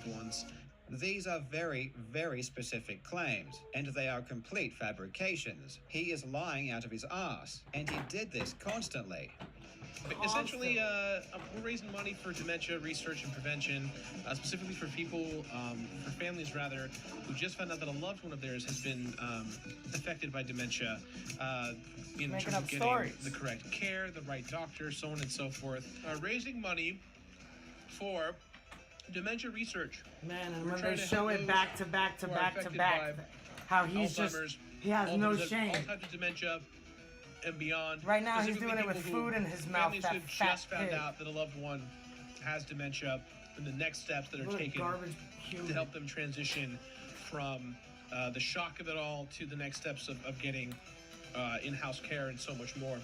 ones. These are very, very specific claims, and they are complete fabrications. He is lying out of his ass, and he did this constantly. Essentially, we're raising money for dementia research and prevention, specifically for people, for families rather, who just found out that a loved one of theirs has been affected by dementia, in terms of getting the correct care, the right doctor, so on and so forth. Raising money for dementia research. Man, and when they show it back to back to back to back, how he's just, he has no shame. All types of dementia and beyond. Right now, he's doing it with food in his mouth. Families who've just found out that a loved one has dementia, and the next steps that are taken to help them transition from the shock of it all to the next steps of getting in-house care and so much more.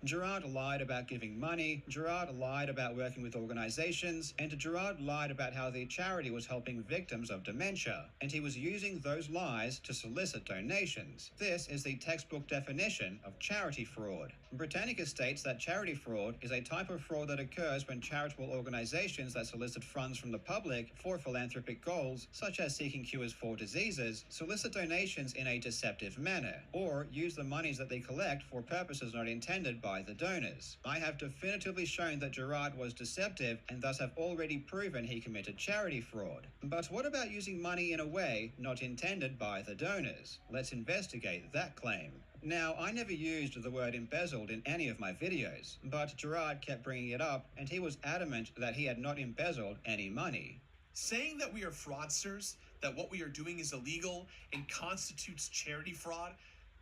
Gerard lied about giving money, Gerard lied about working with organizations, and Gerard lied about how the charity was helping victims of dementia, and he was using those lies to solicit donations. This is the textbook definition of charity fraud. Britannica states that charity fraud is a type of fraud that occurs when charitable organizations that solicit funds from the public for philanthropic goals, such as seeking cures for diseases, solicit donations in a deceptive manner, or use the monies that they collect for purposes not intended by the donors. I have definitively shown that Gerard was deceptive and thus have already proven he committed charity fraud. But what about using money in a way not intended by the donors? Let's investigate that claim. Now, I never used the word embezzled in any of my videos, but Gerard kept bringing it up and he was adamant that he had not embezzled any money. Saying that we are fraudsters, that what we are doing is illegal and constitutes charity fraud,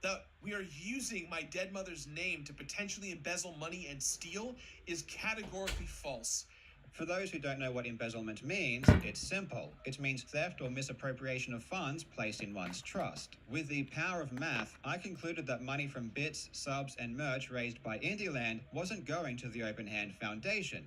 that we are using my dead mother's name to potentially embezzle money and steal is categorically false. For those who don't know what embezzlement means, it's simple. It means theft or misappropriation of funds placed in one's trust. With the power of math, I concluded that money from bits, subs, and merch raised by Indieland wasn't going to the Open Hand Foundation.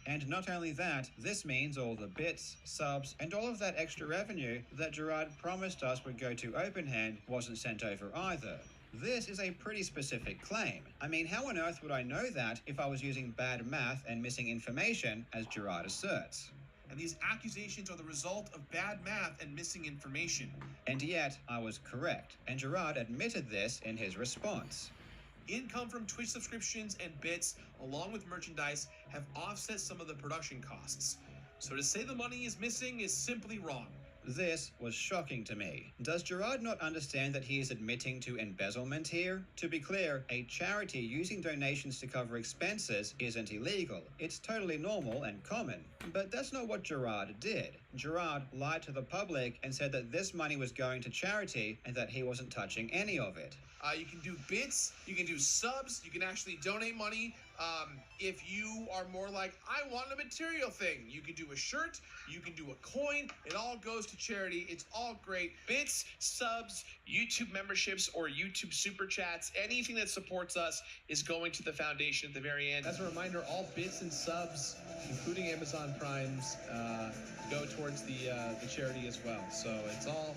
And not only that, this means all the bits, subs, and all of that extra revenue that Gerard promised us would go to Open Hand wasn't sent over either. This is a pretty specific claim. I mean, how on earth would I know that if I was using bad math and missing information, as Gerard asserts? And these accusations are the result of bad math and missing information. And yet, I was correct, and Gerard admitted this in his response. Income from Twitch subscriptions and bits, along with merchandise, have offset some of the production costs. So to say the money is missing is simply wrong. This was shocking to me. Does Gerard not understand that he is admitting to embezzlement here? To be clear, a charity using donations to cover expenses isn't illegal. It's totally normal and common. But that's not what Gerard did. Gerard lied to the public and said that this money was going to charity and that he wasn't touching any of it. You can do bits, you can do subs, you can actually donate money. If you are more like, I want a material thing, you can do a shirt, you can do a coin, it all goes to charity. It's all great. Bits, subs, YouTube memberships, or YouTube super chats, anything that supports us is going to the foundation at the very end. As a reminder, all bits and subs, including Amazon Primes, go towards the charity as well. So it's all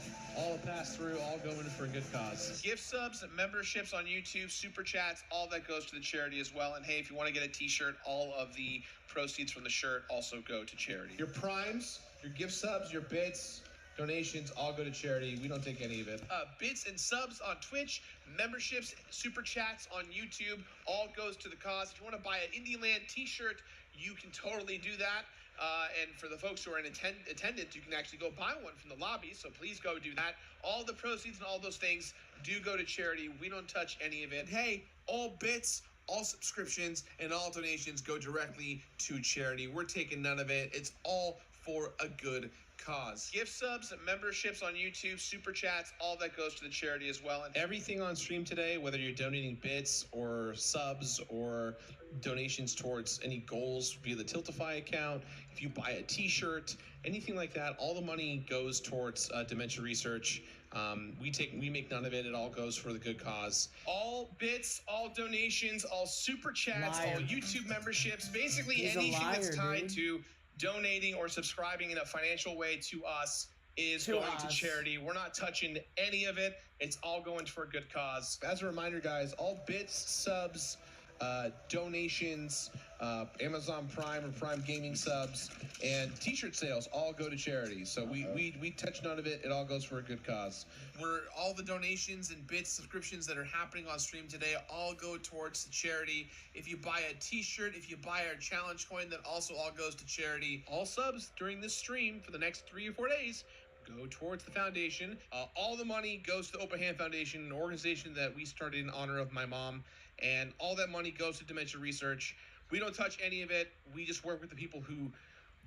a pass through, all going for a good cause. Gift subs, memberships on YouTube, super chats, all that goes to the charity as well. And hey, if you want to get a t-shirt, all of the proceeds from the shirt also go to charity. Your primes, your gift subs, your bits, donations all go to charity. We don't take any of it. Bits and subs on Twitch, memberships, super chats on YouTube, all goes to the cause. If you want to buy an Indieland t-shirt, you can totally do that. And for the folks who are in attendance, you can actually go buy one from the lobby. So please go do that. All the proceeds and all those things do go to charity. We don't touch any of it. Hey, all bits, all subscriptions, and all donations go directly to charity. We're taking none of it. It's all for a good cause. Gift subs, memberships on YouTube, super chats, all that goes to the charity as well. And everything on stream today, whether you're donating bits or subs or donations towards any goals via the Tiltify account, if you buy a t-shirt, anything like that, all the money goes towards dementia research. We make none of it. It all goes for the good cause. All bits, all donations, all super chats, all YouTube memberships, basically anything that's tied to donating or subscribing in a financial way to us is going to charity. We're not touching any of it. It's all going for a good cause. As a reminder, guys, all bits, subs, donations, Amazon Prime or Prime Gaming subs, and T-shirt sales all go to charity. So we touch none of it. It all goes for a good cause. Where all the donations and bits, subscriptions that are happening on stream today all go towards the charity. If you buy a T-shirt, if you buy our challenge coin, that also all goes to charity. All subs during this stream for the next 3 or 4 days go towards the foundation. All the money goes to the Open Hand Foundation, an organization that we started in honor of my mom, and all that money goes to dementia research. We don't touch any of it. We just work with the people who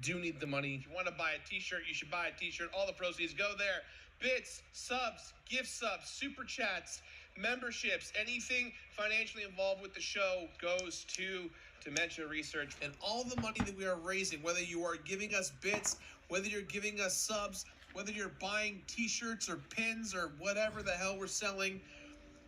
do need the money. If you want to buy a T-shirt, you should buy a T-shirt. All the proceeds go there. Bits, subs, gift subs, super chats, memberships, anything financially involved with the show goes to dementia research. And all the money that we are raising, whether you are giving us bits, whether you're giving us subs, whether you're buying T-shirts or pins or whatever the hell we're selling,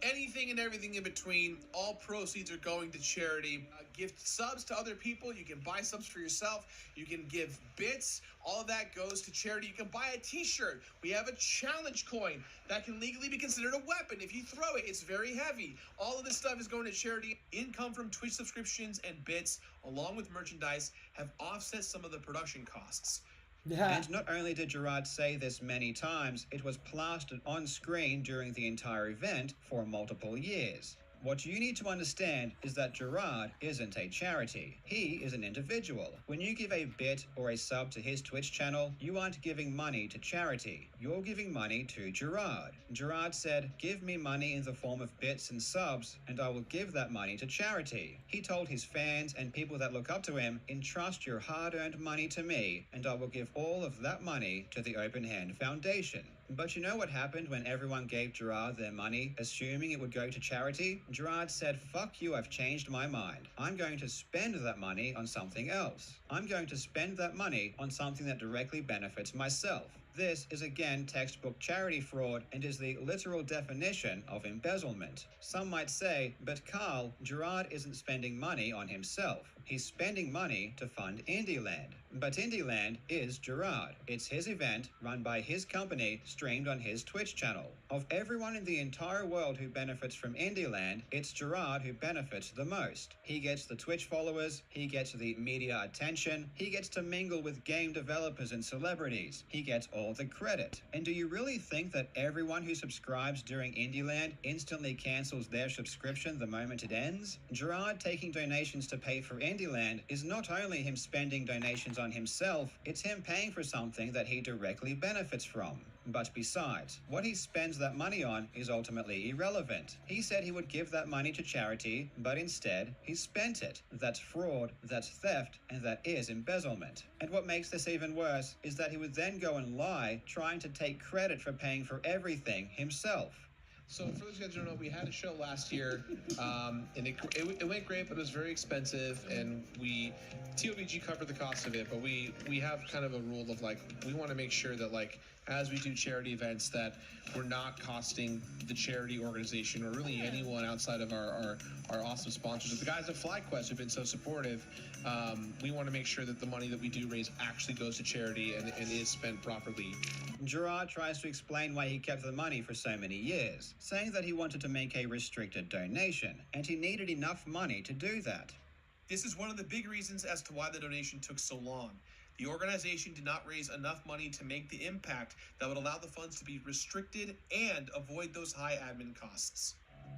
anything and everything in between, all proceeds are going to charity. Gift subs to other people. You can buy subs for yourself. You can give bits. All of that goes to charity. You can buy a T-shirt. We have a challenge coin that can legally be considered a weapon. If you throw it, it's very heavy. All of this stuff is going to charity. Income from Twitch subscriptions and bits, along with merchandise, have offset some of the production costs. Yeah. And not only did Gerard say this many times, it was plastered on screen during the entire event for multiple years. What you need to understand is that Gerard isn't a charity. He is an individual. When you give a bit or a sub to his Twitch channel, you aren't giving money to charity. You're giving money to Gerard. Gerard said, "Give me money in the form of bits and subs, and I will give that money to charity." He told his fans and people that look up to him, "Entrust your hard-earned money to me, and I will give all of that money to the Open Hand Foundation." But you know what happened when everyone gave Gerard their money, assuming it would go to charity? Gerard said, "Fuck you, I've changed my mind. I'm going to spend that money on something else. I'm going to spend that money on something that directly benefits myself." This is again textbook charity fraud and is the literal definition of embezzlement. Some might say, but Carl, Gerard isn't spending money on himself. He's spending money to fund Indieland. But Indieland is Gerard. It's his event, run by his company, streamed on his Twitch channel. Of everyone in the entire world who benefits from Indieland, it's Gerard who benefits the most. He gets the Twitch followers, he gets the media attention, he gets to mingle with game developers and celebrities, he gets all the credit. And do you really think that everyone who subscribes during Indieland instantly cancels their subscription the moment it ends? Gerard taking donations to pay for Indieland is not only him spending donations on himself, it's him paying for something that he directly benefits from. But besides, what he spends that money on is ultimately irrelevant. He said he would give that money to charity, but instead, he spent it. That's fraud, that's theft, and that is embezzlement. And what makes this even worse is that he would then go and lie, trying to take credit for paying for everything himself. So for those guys who don't know, we had a show last year, and it went great, but it was very expensive, and TOVG covered the cost of it, but we have kind of a rule of, like, we want to make sure that, like, as we do charity events, that we're not costing the charity organization or really anyone outside of our awesome sponsors. The guys at FlyQuest have been so supportive. We want to make sure that the money that we do raise actually goes to charity and is spent properly. Gerard tries to explain why he kept the money for so many years, saying that he wanted to make a restricted donation, and he needed enough money to do that. This is one of the big reasons as to why the donation took so long. The organization did not raise enough money to make the impact that would allow the funds to be restricted and avoid those high admin costs.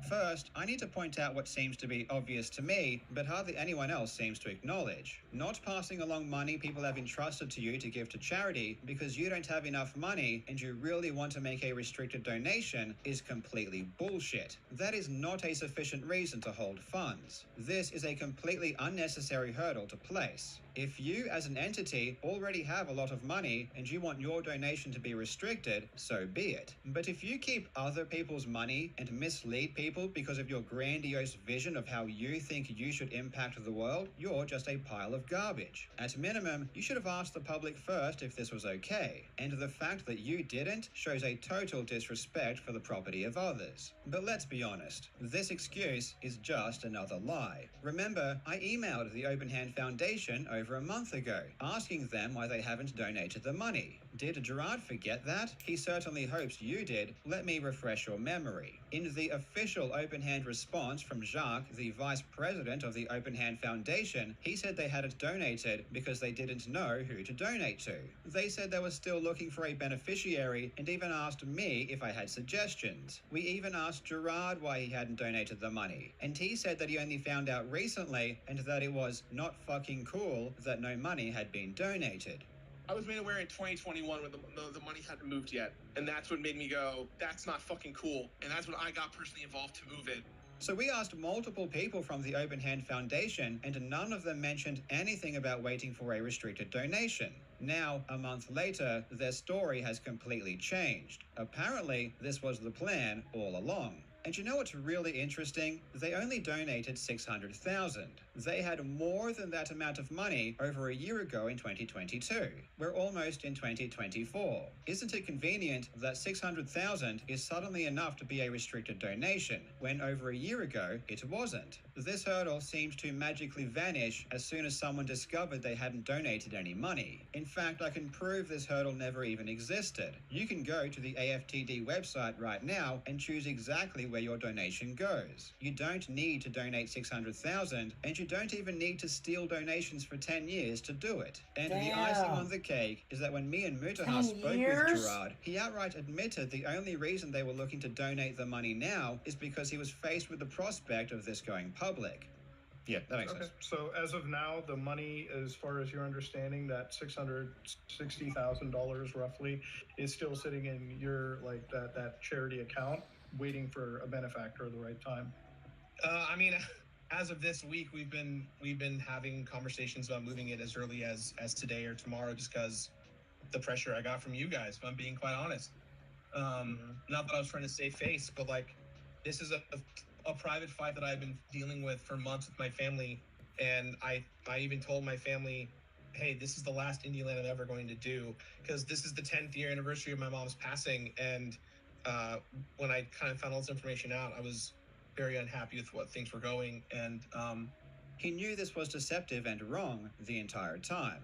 First, I need to point out what seems to be obvious to me, but hardly anyone else seems to acknowledge. Not passing along money people have entrusted to you to give to charity because you don't have enough money and you really want to make a restricted donation is completely bullshit. That is not a sufficient reason to hold funds. This is a completely unnecessary hurdle to place. If you, as an entity, already have a lot of money and you want your donation to be restricted, so be it. But if you keep other people's money and mislead people because of your grandiose vision of how you think you should impact the world, you're just a pile of garbage. At minimum, you should have asked the public first if this was okay. And the fact that you didn't shows a total disrespect for the property of others. But let's be honest, this excuse is just another lie. Remember, I emailed the Open Hand Foundation over a month ago, asking them why they haven't donated the money. Did Gerard forget that? He certainly hopes you did. Let me refresh your memory. In the official Open Hand response from Jacques, the vice president of the Open Hand Foundation, he said they hadn't donated because they didn't know who to donate to. They said they were still looking for a beneficiary and even asked me if I had suggestions. We even asked Gerard why he hadn't donated the money, and he said that he only found out recently and that it was not fucking cool that no money had been donated. I was made aware in 2021 when the money hadn't moved yet. And that's what made me go, that's not fucking cool. And that's when I got personally involved to move it. So we asked multiple people from the Open Hand Foundation, and none of them mentioned anything about waiting for a restricted donation. Now, a month later, their story has completely changed. Apparently, this was the plan all along. And you know what's really interesting? They only donated $600,000. They had more than that amount of money over a year ago in 2022. We're almost in 2024. Isn't it convenient that $600,000 is suddenly enough to be a restricted donation, when over a year ago it wasn't? This hurdle seems to magically vanish as soon as someone discovered they hadn't donated any money. In fact, I can prove this hurdle never even existed. You can go to the AFTD website right now and choose exactly where your donation goes. You don't need to donate $600,000, and you don't even need to steal donations for 10 years to do it. And the icing on the cake is that when me and Mutaha spoke with Gerard, he outright admitted the only reason they were looking to donate the money now is because he was faced with the prospect of this going public. Yeah, that makes sense. So as of now, the money, as far as your understanding, that $660,000 roughly, is still sitting in your, like, that charity account, waiting for a benefactor at the right time. I mean, as of this week, we've been having conversations about moving it as early as today or tomorrow, just because the pressure I got from you guys, if I'm being quite honest. Not that I was trying to save face, but like, this is a private fight that I've been dealing with for months with my family, and I even told my family, hey, this is the last Indian Land I'm ever going to do, because this is the 10th year anniversary of my mom's passing, and when I kind of found all this information out, I was very unhappy with what things were going, and he knew this was deceptive and wrong the entire time.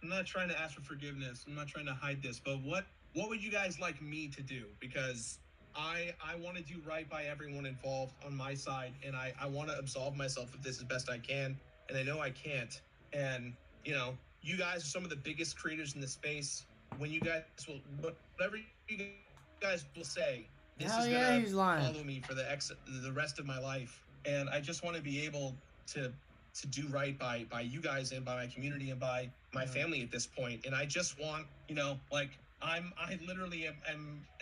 I'm not trying to ask for forgiveness. I'm not trying to hide this, but what would you guys like me to do? Because I want to do right by everyone involved on my side, and I want to absolve myself of this as best I can, and I know I can't. And, you know, you guys are some of the biggest creators in the space. When you guys will, whatever you guys will say, this is going to follow me for the rest of my life. And I just want to be able to do right by you guys and by my community and by my family at this point. And I just want, you know, like, I literally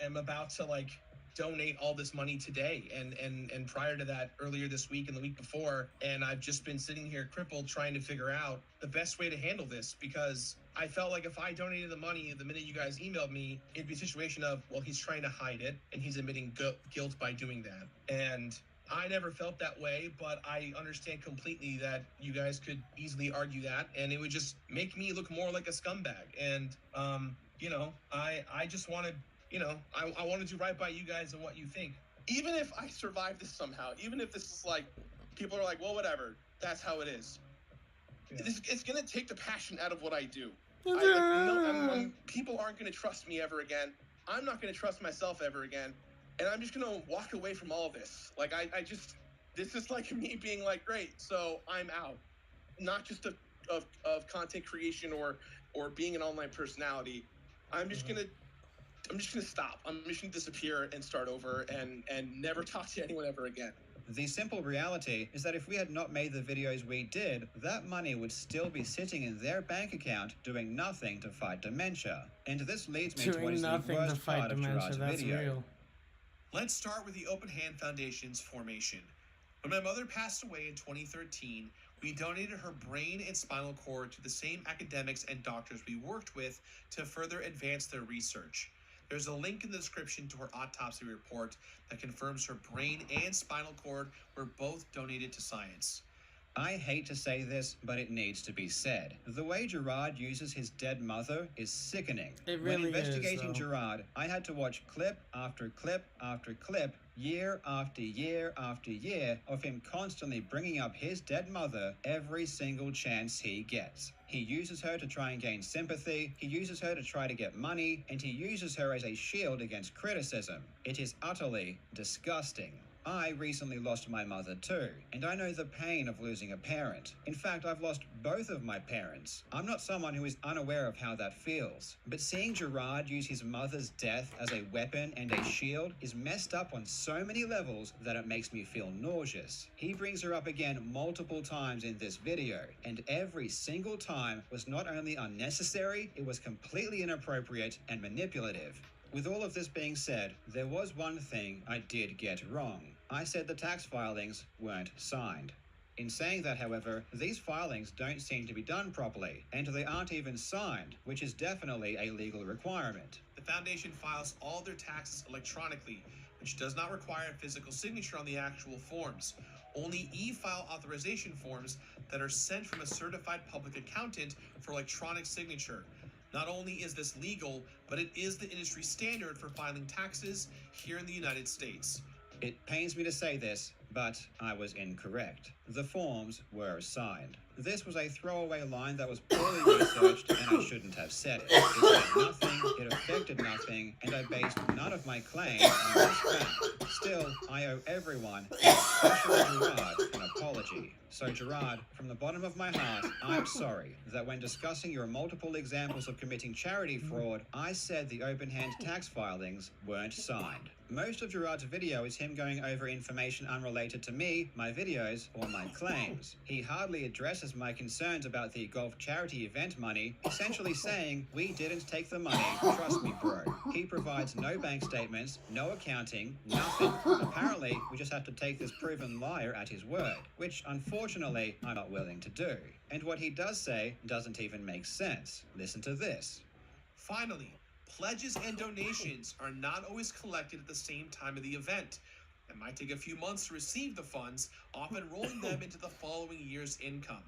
am about to, like, donate all this money today and prior to that, earlier this week and the week before, and I've just been sitting here crippled trying to figure out the best way to handle this, because I felt like if I donated the money the minute you guys emailed me, it'd be a situation of, well, he's trying to hide it and he's admitting guilt by doing that. And I never felt that way, but I understand completely that you guys could easily argue that, and it would just make me look more like a scumbag. And you know, I just want to, you know, I want to do right by you guys and what you think. Even if I survive this somehow, even if this is like, people are like, well, whatever, that's how it is. Yeah. It's going to take the passion out of what I do. People aren't going to trust me ever again. I'm not going to trust myself ever again. And I'm just going to walk away from all of this. Like, this is like me being like, great, so I'm out. Not just of content creation or being an online personality. I'm just going to stop. I'm just going to disappear and start over and never talk to anyone ever again. The simple reality is that if we had not made the videos we did, that money would still be sitting in their bank account doing nothing to fight dementia. And this leads me to what is the worst part of Gerard's video. Real. Let's start with the Open Hand Foundation's formation. When my mother passed away in 2013, we donated her brain and spinal cord to the same academics and doctors we worked with to further advance their research. There's a link in the description to her autopsy report that confirms her brain and spinal cord were both donated to science. I hate to say this, but it needs to be said. The way Gerard uses his dead mother is sickening. It really when investigating is, Gerard, I had to watch clip after clip after clip, year after year after year, of him constantly bringing up his dead mother every single chance he gets. He uses her to try and gain sympathy, he uses her to try to get money, and he uses her as a shield against criticism. It is utterly disgusting. I recently lost my mother too, and I know the pain of losing a parent. In fact, I've lost both of my parents. I'm not someone who is unaware of how that feels. But seeing Gerard use his mother's death as a weapon and a shield is messed up on so many levels that it makes me feel nauseous. He brings her up again multiple times in this video, and every single time was not only unnecessary, it was completely inappropriate and manipulative. With all of this being said, there was one thing I did get wrong. I said the tax filings weren't signed. In saying that, however, these filings don't seem to be done properly, and they aren't even signed, which is definitely a legal requirement. The foundation files all their taxes electronically, which does not require a physical signature on the actual forms. Only e-file authorization forms that are sent from a certified public accountant for electronic signature. Not only is this legal, but it is the industry standard for filing taxes here in the United States. It pains me to say this, but I was incorrect. The forms were signed. This was a throwaway line that was poorly researched, and I shouldn't have said it. It said nothing, it affected nothing, and I based none of my claims on this fact. Still, I owe everyone, especially Gerard, an apology. So Gerard, from the bottom of my heart, I'm sorry that when discussing your multiple examples of committing charity fraud, I said the open-hand tax filings weren't signed. Most of Gerard's video is him going over information unrelated to me, my videos, or my claims. He hardly addresses my concerns about the golf charity event money, essentially saying, we didn't take the money, trust me bro. He provides no bank statements, no accounting, nothing. Apparently, we just have to take this proven liar at his word, which unfortunately I'm not willing to do. And what he does say doesn't even make sense. Listen to this. Finally, pledges and donations are not always collected at the same time of the event. It might take a few months to receive the funds, often rolling them into the following year's income.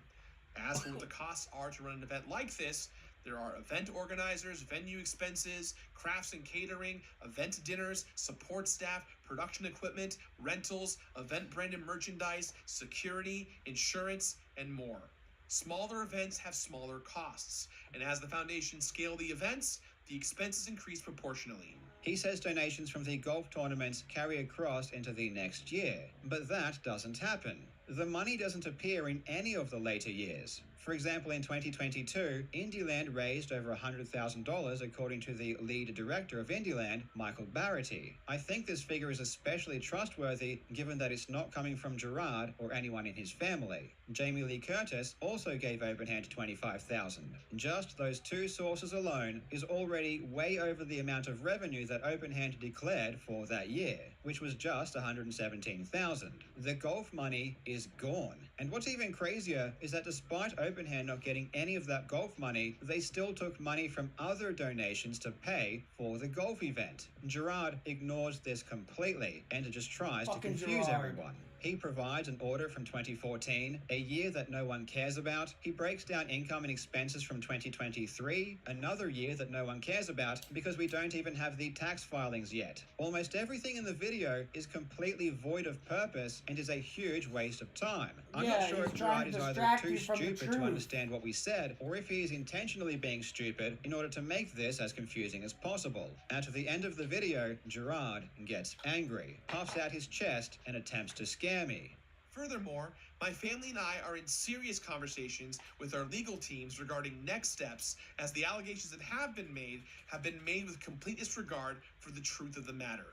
As for what the costs are to run an event like this, there are event organizers, venue expenses, crafts and catering, event dinners, support staff, production equipment, rentals, event branded merchandise, security, insurance, and more. Smaller events have smaller costs, and as the foundation scale the events, the expenses increase proportionally. He says donations from the golf tournaments carry across into the next year, but that doesn't happen. The money doesn't appear in any of the later years. For example, in 2022, Indieland raised over $100,000 according to the lead director of Indieland, Michael Barrity. I think this figure is especially trustworthy given that it's not coming from Gerard or anyone in his family. Jamie Lee Curtis also gave Openhand $25,000. Just those two sources alone is already way over the amount of revenue that Openhand declared for that year, which was just $117,000. The golf money is gone. And what's even crazier is that despite Openhand not getting any of that golf money, they still took money from other donations to pay for the golf event. Gerard ignores this completely and just tries to confuse everyone. He provides an order from 2014, a year that no one cares about. He breaks down income and expenses from 2023, another year that no one cares about because we don't even have the tax filings yet. Almost everything in the video is completely void of purpose and is a huge waste of time. I'm not sure if Gerard is either too stupid to understand what we said or if he is intentionally being stupid in order to make this as confusing as possible. At the end of the video, Gerard gets angry, puffs out his chest, and attempts to scare me. Furthermore, my family and I are in serious conversations with our legal teams regarding next steps, as the allegations that have been made with complete disregard for the truth of the matter.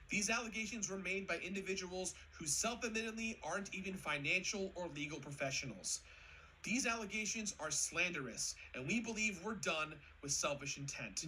These allegations were made by individuals who self-admittedly aren't even financial or legal professionals. These allegations are slanderous, and we believe we're done with selfish intent.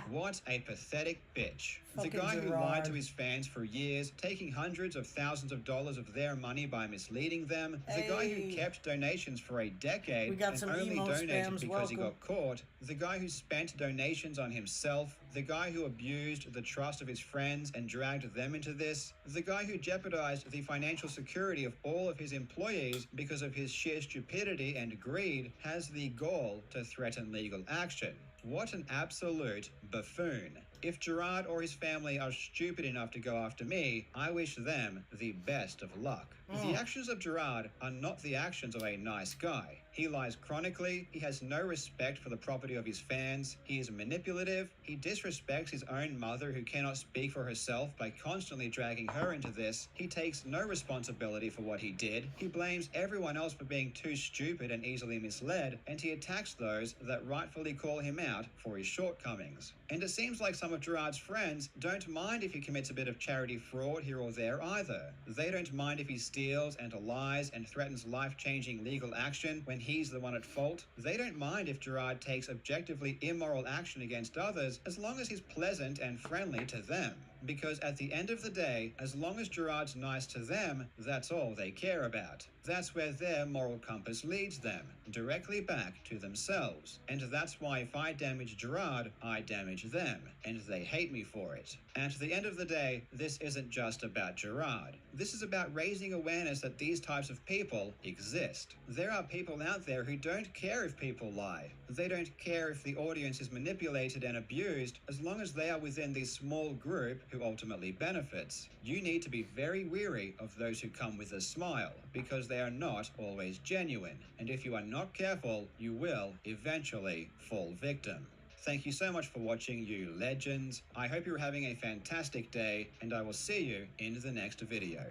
What a pathetic bitch. Fucking the guy Gerard. who lied to his fans for years, taking hundreds of thousands of dollars of their money by misleading them. The guy who kept donations for a decade and only donated because he got caught. The guy who spent donations on himself. The guy who abused the trust of his friends and dragged them into this. The guy who jeopardized the financial security of all of his employees because of his sheer stupidity and greed has the gall to threaten legal action. What an absolute buffoon. If Gerard or his family are stupid enough to go after me, I wish them the best of luck. The actions of Gerard are not the actions of a nice guy. He lies chronically, he has no respect for the property of his fans, he is manipulative, he disrespects his own mother who cannot speak for herself by constantly dragging her into this, he takes no responsibility for what he did, he blames everyone else for being too stupid and easily misled, and he attacks those that rightfully call him out for his shortcomings. And it seems like some of Gerard's friends don't mind if he commits a bit of charity fraud here or there either. They don't mind if he steals and lies and threatens life-changing legal action when he's the one at fault. They don't mind if Gerard takes objectively immoral action against others as long as he's pleasant and friendly to them. Because at the end of the day, as long as Gerard's nice to them, that's all they care about. That's where their moral compass leads them, directly back to themselves. And that's why if I damage Gerard, I damage them, and they hate me for it. And at the end of the day, this isn't just about Gerard. This is about raising awareness that these types of people exist. There are people out there who don't care if people lie. They don't care if the audience is manipulated and abused, as long as they are within this small group who ultimately benefits. You need to be very wary of those who come with a smile, because they are not always genuine, and if you are not careful, you will eventually fall victim. Thank you so much for watching, you legends. I hope you're having a fantastic day, and I will see you in the next video.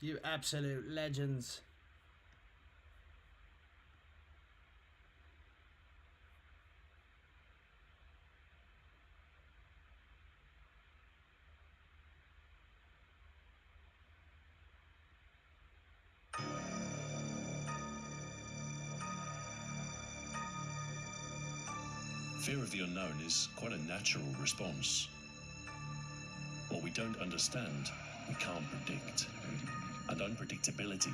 You absolute legends. Fear of the unknown is quite a natural response. What we don't understand, we can't predict. And unpredictability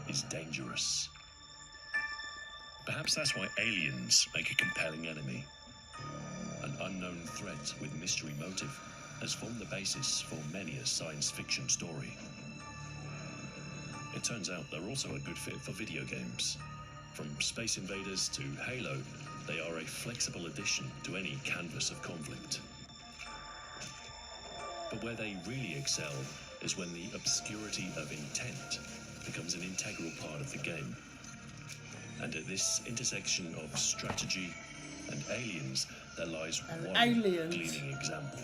is dangerous. Perhaps that's why aliens make a compelling enemy. An unknown threat with mystery motive has formed the basis for many a science fiction story. It turns out they're also a good fit for video games. From Space Invaders to Halo, they are a flexible addition to any canvas of conflict. But where they really excel is when the obscurity of intent becomes an integral part of the game. And at this intersection of strategy and aliens, there lies one gleaming example.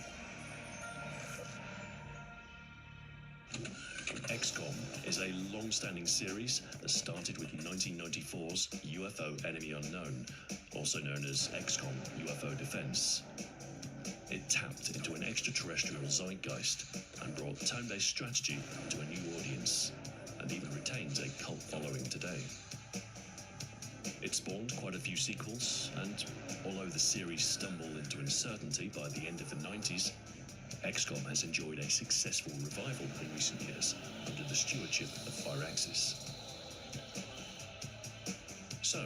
XCOM is a long-standing series that started with 1994's UFO Enemy Unknown, also known as XCOM UFO Defense. It tapped into an extraterrestrial zeitgeist and brought turn-based strategy to a new audience, and even retains a cult following today. It spawned quite a few sequels, and although the series stumbled into uncertainty by the end of the 90s, XCOM has enjoyed a successful revival in recent years under the stewardship of Firaxis. So,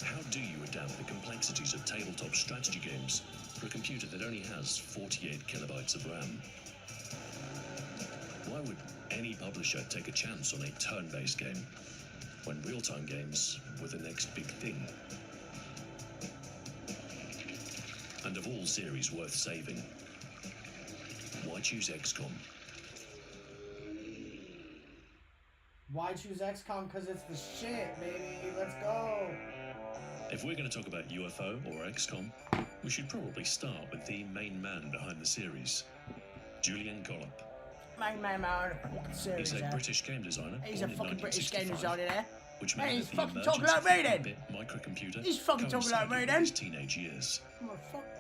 how do you adapt the complexities of tabletop strategy games for a computer that only has 48 kilobytes of RAM? Why would any publisher take a chance on a turn-based game when real-time games were the next big thing? And of all series worth saving, why choose XCOM? Why choose XCOM? Because it's the shit, baby. Let's go. If we're going to talk about UFO or XCOM, we should probably start with the main man behind the series, Juilian Gollop. Main man, series. He's a British game designer. He's a fucking British game designer there. Which He's meant that fucking the talking like me then. microcomputer He's fucking talking like me then. his teenage years. Motherfucker.